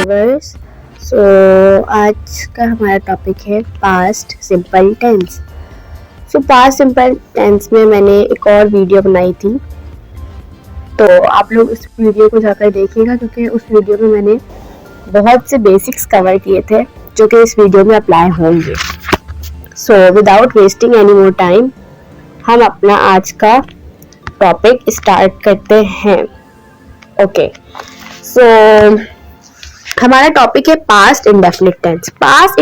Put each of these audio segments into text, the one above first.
Viewers. आज का हमारा टॉपिक है past simple tense. Past simple tense में मैंने एक और वीडियो बनाई थी, तो आप लोग इस वीडियो को जाकर देखिएगा, क्योंकि उस वीडियो में मैंने बहुत से बेसिक्स कवर किए थे जो कि इस वीडियो में अप्लाई होंगे। Without wasting any more time हम अपना आज का टॉपिक स्टार्ट करते हैं। हमारा टॉपिक है past indefinite tense. Past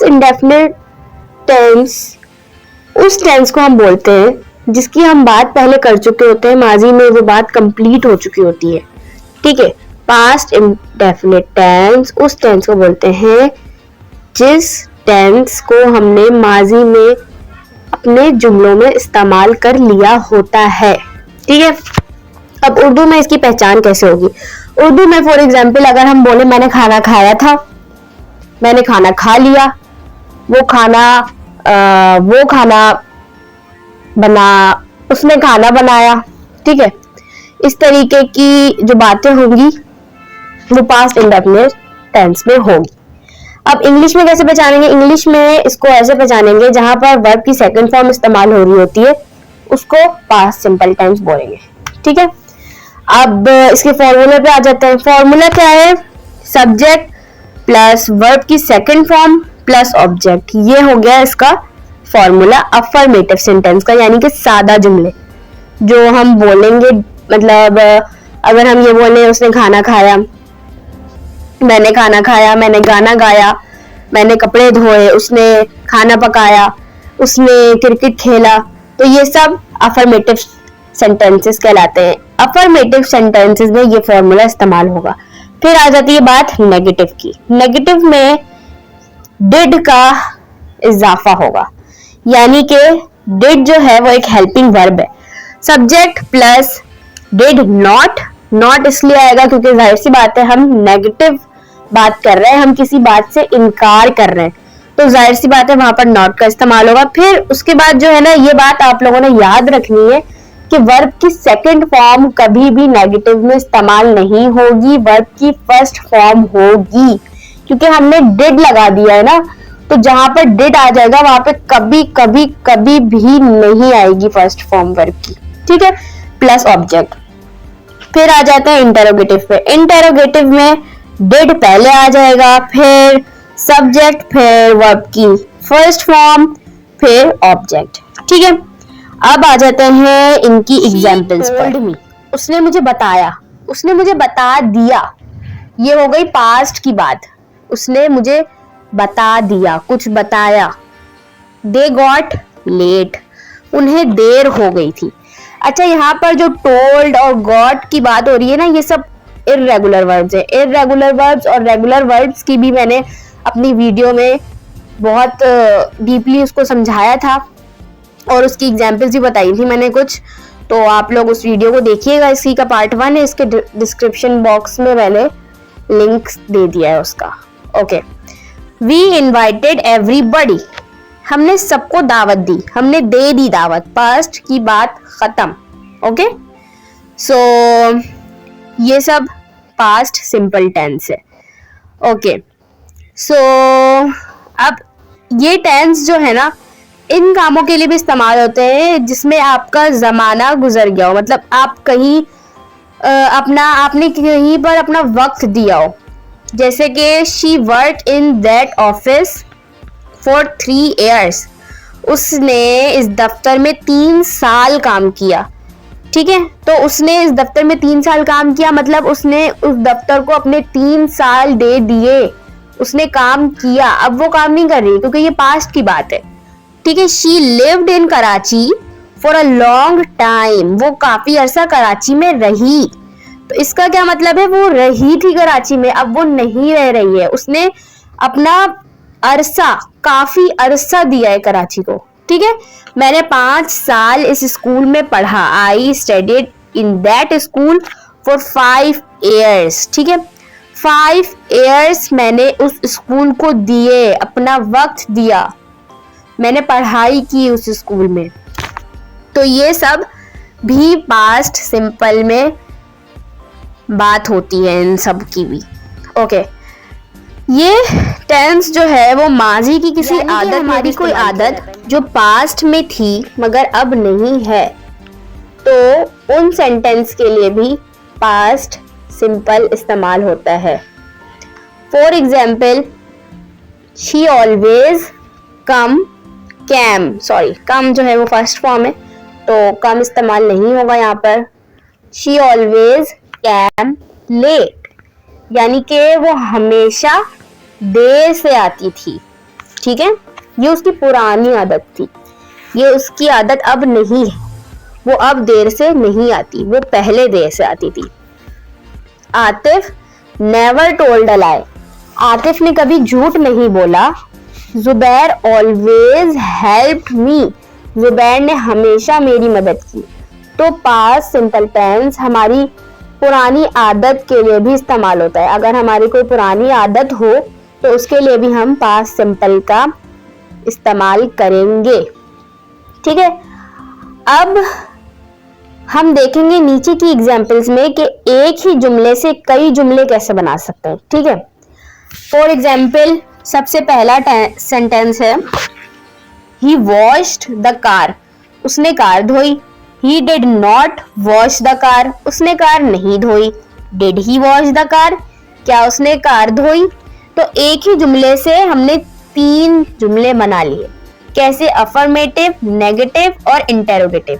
indefinite tense उस टेंस को हम बोलते हैं जिसकी हम बात पहले कर चुके होते हैं, माजी में वो बात कंप्लीट हो चुकी होती है। ठीक है, पास्ट इंडेफिनिट टेंस उस टेंस को बोलते हैं जिस टेंस को हमने माजी में अपने जुमलों में इस्तेमाल कर लिया होता है। ठीक है, अब उर्दू में इसकी पहचान कैसे होगी? उर्दू में फॉर एग्जाम्पल अगर हम बोले मैंने खाना खाया था, मैंने खाना खा लिया, वो खाना उसने खाना बनाया। ठीक है, इस तरीके की जो बातें होंगी वो पास्ट इंडेफिनिट टेंस में होगी। अब इंग्लिश में कैसे पहचानेंगे? इंग्लिश में इसको ऐसे पहचानेंगे जहां पर वर्ब की सेकंड फॉर्म इस्तेमाल हो रही होती है, उसको पास्ट सिंपल टेंस बोलेंगे। ठीक है, अब इसके फॉर्मूले पे आ जाते हैं। फॉर्मूला क्या है? सब्जेक्ट प्लस वर्ब की सेकंड फॉर्म प्लस ऑब्जेक्ट, ये हो गया इसका फॉर्मूला अफर्मेटिव सेंटेंस का, यानी कि सादा जुमले जो हम बोलेंगे। मतलब अगर हम ये बोले उसने खाना खाया, मैंने खाना खाया, मैंने गाना गाया, मैंने कपड़े धोए, उसने खाना पकाया, उसने क्रिकेट खेला, तो ये सब अफर्मेटिव सेंटेंसेस कहलाते हैं। अफर्मेटिव सेंटेंसेस में ये फॉर्मूला इस्तेमाल होगा। फिर आ जाती है बात नेगेटिव की। नेगेटिव में डिड का इजाफा होगा, यानी कि डिड जो है वो एक हेल्पिंग वर्ब है। सब्जेक्ट प्लस डिड नॉट इसलिए आएगा क्योंकि जाहिर सी बात है हम नेगेटिव बात कर रहे हैं, हम किसी बात से इनकार कर रहे हैं, तो जाहिर सी बात है वहां पर नॉट का इस्तेमाल होगा। फिर उसके बाद जो है ना, ये बात आप लोगों ने याद रखनी है कि वर्ब की सेकंड फॉर्म कभी भी नेगेटिव में इस्तेमाल नहीं होगी, वर्ब की फर्स्ट फॉर्म होगी, क्योंकि हमने डिड लगा दिया है ना, तो जहां पर डिड आ जाएगा वहां पे कभी भी नहीं आएगी फर्स्ट फॉर्म वर्ब की। ठीक है, प्लस ऑब्जेक्ट। फिर आ जाते हैं इंटेरोगेटिव पे। इंटेरोगेटिव में डिड पहले आ जाएगा, फिर सब्जेक्ट, फिर वर्ब की फर्स्ट फॉर्म, फिर ऑब्जेक्ट। ठीक है, अब आ जाते हैं इनकी एग्जाम्पल्स पर। उसने मुझे बताया, उसने मुझे बता दिया, ये हो गई पास्ट की बात। उसने मुझे बता दिया, कुछ बताया। दे गॉट लेट, उन्हें देर हो गई थी। अच्छा, यहाँ पर जो टोल्ड और गॉट की बात हो रही है ना, ये सब इर्रेगुलर वर्ब्स है। इर्रेगुलर वर्ब्स और रेगुलर वर्ब्स की भी मैंने अपनी वीडियो में बहुत डीपली उसको समझाया था और उसकी एग्जाम्पल्स भी बताई थी मैंने कुछ, तो आप लोग उस वीडियो को देखिएगा। इसी का पार्ट 1 है, इसके डिस्क्रिप्शन बॉक्स में मैंने लिंक दे दिया है उसका। ओके, वी इनवाइटेड एवरीबॉडी, हमने सबको दावत दी, हमने दे दी दावत। पास्ट की बात खत्म। ओके, ये सब पास्ट सिंपल टेंस है। ओके, अब ये टेंस जो है ना, इन कामों के लिए भी इस्तेमाल होते हैं जिसमें आपका जमाना गुजर गया हो, मतलब आप कहीं आपने कहीं पर अपना वक्त दिया हो। जैसे कि she work in that office for 3 years, उसने इस दफ्तर में 3 साल काम किया। ठीक है, तो उसने इस दफ्तर में 3 साल काम किया, मतलब उसने उस दफ्तर को अपने 3 साल दे दिए, उसने काम किया। अब वो काम नहीं कर रही क्योंकि ये पास्ट की बात है। ठीक है, she lived in Karachi for a long time, वो काफी अरसा कराची में रही। तो इसका क्या मतलब है? वो रही थी कराची में, अब वो नहीं रह रही है, उसने अपना अरसा, काफी अरसा दिया है कराची को। ठीक है, मैंने 5 साल इस स्कूल में पढ़ा। I studied in that school for 5 years। ठीक है, 5 years मैंने उस स्कूल को दिए, अपना वक्त दिया, मैंने पढ़ाई की उस स्कूल में। तो ये सब भी पास्ट सिंपल में बात होती है इन सब की भी। ओके, ये टेंस जो है वो माजी की किसी आदत, हमारी कोई आदत जो पास्ट में थी मगर अब नहीं है, तो उन सेंटेंस के लिए भी पास्ट सिंपल इस्तेमाल होता है। For example, she always come came, sorry come जो है वो फर्स्ट फॉर्म है तो कम इस्तेमाल नहीं होगा यहाँ पर। शी ऑलवेज कैम लेट, यानी कि वो हमेशा देर से आती थी। ठीक है, ये उसकी पुरानी आदत थी, ये उसकी आदत अब नहीं है, वो अब देर से नहीं आती, वो पहले देर से आती थी। आतिफ नेवर टोल्ड अ लाई, आतिफ ने कभी झूठ नहीं बोला। Zubair always helped me, Zubair ने हमेशा मेरी मदद की। तो पास्ट सिंपल टेंस हमारी पुरानी आदत के लिए भी इस्तेमाल होता है। अगर हमारी कोई पुरानी आदत हो तो उसके लिए भी हम पास्ट सिंपल का इस्तेमाल करेंगे। ठीक है, अब हम देखेंगे नीचे की एग्जाम्पल्स में कि एक ही जुमले से कई जुमले कैसे बना सकते हैं। ठीक है, फॉर एग्जाम्पल सबसे पहला सेंटेंस है ही वॉश्ड द कार, उसने कार धोई। He did not wash the car, उसने कार नहीं धोई। Did he wash the car, क्या उसने कार धोई? तो एक ही जुमले से हमने 3 जुमले बना लिए। कैसे? अफर्मेटिव, नेगेटिव और इंटेरोगेटिव।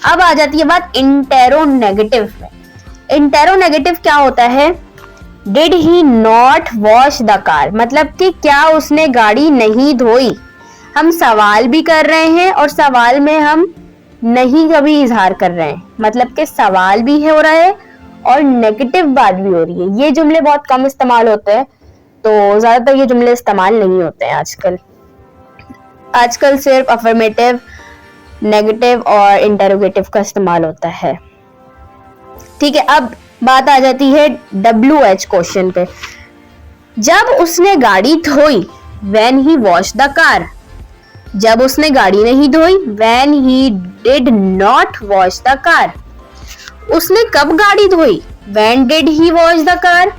अब आ जाती है बात इंटेरोनेगेटिव में। इंटेरोनेगेटिव क्या होता है? Did he not wash the car, मतलब कि क्या उसने गाड़ी नहीं धोई। हम सवाल भी कर रहे हैं और सवाल में हम नहीं का भी इजहार कर रहे हैं, मतलब कि सवाल भी हो रहा है और नेगेटिव बात भी हो रही है। ये जुमले बहुत कम इस्तेमाल होते हैं, तो ज्यादातर ये जुमले इस्तेमाल नहीं होते हैं आजकल सिर्फ अफर्मेटिव, नेगेटिव और इंटेरोगेटिव का इस्तेमाल होता है। ठीक है, अब बात आ जाती है WH क्वेश्चन पे। जब उसने गाड़ी धोई, when he wash the car. जब उसने गाड़ी नहीं धोई, when he did not wash the car. उसने कब गाड़ी धोई, when did he wash the car.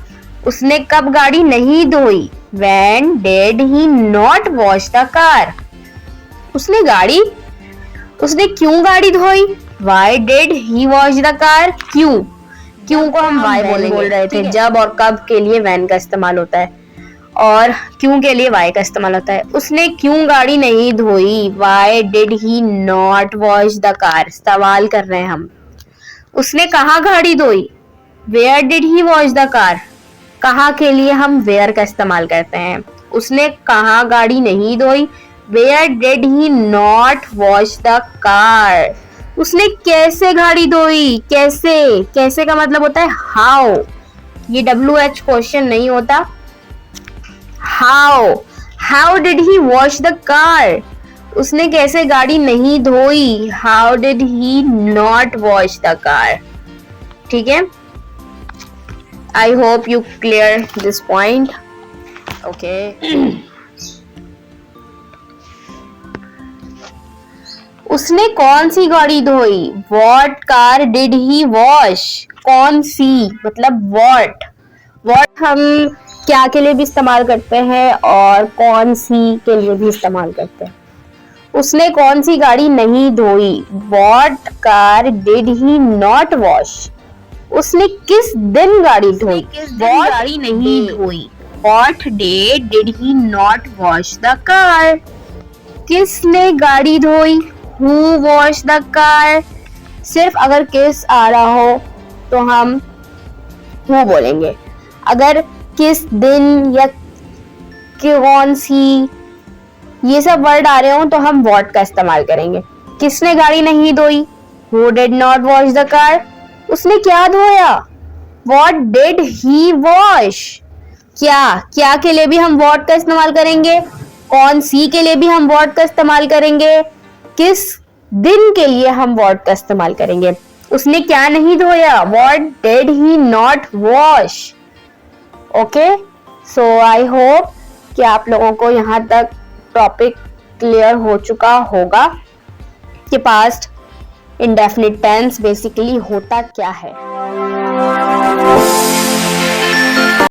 उसने कब गाड़ी नहीं धोई, when did he not wash the car. उसने क्यों गाड़ी धोई, why did he wash the car. क्यों को हम व्हाई बोल रहे थे। जब और कब के लिए व्हेन का इस्तेमाल होता है और क्यों के लिए व्हाई का इस्तेमाल होता है। उसने क्यों गाड़ी नहीं धोई, why did he not wash the car. सवाल कर रहे हैं हम। उसने कहाँ गाड़ी धोई, where did he wash the car. कहाँ के लिए हम वेयर का इस्तेमाल करते हैं। उसने कहाँ गाड़ी नहीं धोई, where did he not wash the car. उसने कैसे गाड़ी धोई, कैसे का मतलब होता है हाउ। ये WH क्वेश्चन नहीं होता। How did he wash the car. उसने कैसे गाड़ी नहीं धोई, how did he not wash the car. ठीक है, I hope you clear this point. Okay, उसने कौन सी गाड़ी धोई, what car did he wash. कौन सी मतलब व्हाट हम क्या के लिए भी इस्तेमाल करते हैं और कौन सी के लिए भी इस्तेमाल करते हैं। उसने कौन सी गाड़ी नहीं धोई, what car did he not wash. उसने किस दिन गाड़ी धोई, गाड़ी नहीं धोई, what day did he not wash the car. किसने गाड़ी धोई, Who washed the car। सिर्फ अगर किस आ रहा हो तो हम who बोलेंगे। अगर किस दिन या कौन सी ये सब वर्ड आ रहे हो तो हम what का इस्तेमाल करेंगे। किसने गाड़ी नहीं धोई, Who did not wash the car। उसने क्या धोया, What did he wash। क्या के लिए भी हम what का इस्तेमाल करेंगे, कौन सी के लिए भी हम what का इस्तेमाल करेंगे, किस दिन के लिए हम what का इस्तेमाल करेंगे। उसने क्या नहीं धोया, What did he not wash। Okay, so I hope कि आप लोगों को यहाँ तक टॉपिक क्लियर हो चुका होगा कि पास्ट इंडेफिनिट टेंस बेसिकली होता क्या है। है।